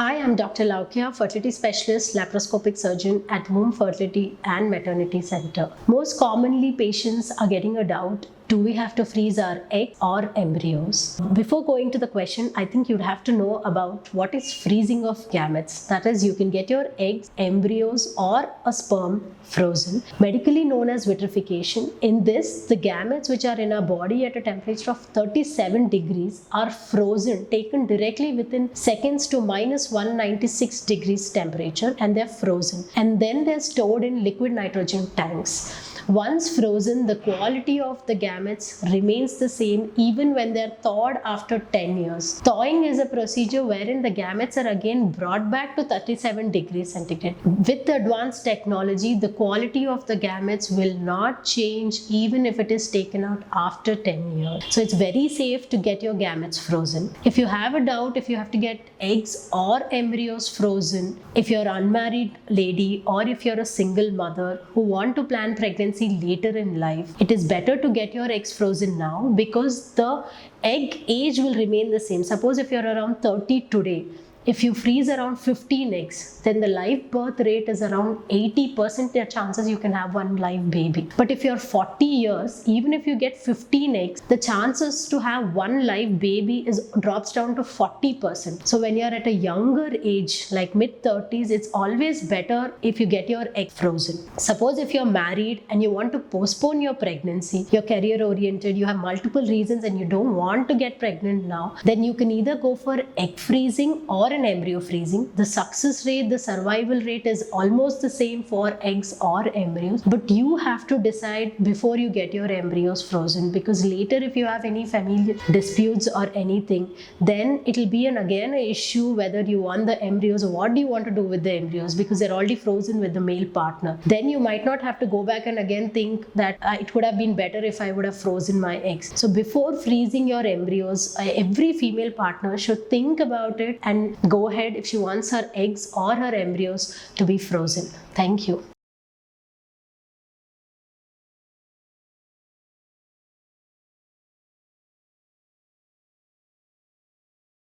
Hi, I'm Dr. Laukya, fertility specialist, laparoscopic surgeon at Womb Fertility and Maternity Center. Most commonly, patients are getting a doubt, do we have to freeze our eggs or embryos? Before going to the question, I think you'd have to know about what is freezing of gametes. That is, you can get your eggs, embryos, or a sperm frozen, medically known as vitrification. In this, the gametes which are in our body at a temperature of 37 degrees are frozen, taken directly within seconds to minus 196 degrees temperature, and they're frozen. And then they're stored in liquid nitrogen tanks. Once frozen, the quality of the gametes remains the same even when they're thawed after 10 years. Thawing is a procedure wherein the gametes are again brought back to 37 degrees centigrade. With the advanced technology, the quality of the gametes will not change even if it is taken out after 10 years. So it's very safe to get your gametes frozen. If you have a doubt if you have to get eggs or embryos frozen, if you're an unmarried lady or if you're a single mother who want to plan pregnancy later in life, it is better to get your eggs frozen now because the egg age will remain the same. Suppose if you're around 30 today, if you freeze around 15 eggs, then the live birth rate is around 80% the chances you can have one live baby. But if you're 40 years, even if you get 15 eggs, the chances to have one live baby drops down to 40%. So when you're at a younger age, like mid-30s, it's always better if you get your egg frozen. Suppose if you're married and you want to postpone your pregnancy, you're career oriented, you have multiple reasons and you don't want to get pregnant now, then you can either go for egg freezing or an embryo freezing. The success rate, the survival rate is almost the same for eggs or embryos, but you have to decide before you get your embryos frozen, because later if you have any familial disputes or anything, then it'll be again an issue whether you want the embryos or what do you want to do with the embryos, because they're already frozen with the male partner. Then you might not have to go back and again think that it would have been better if I would have frozen my eggs. So before freezing your embryos, every female partner should think about it and go ahead if she wants her eggs or her embryos to be frozen. Thank you.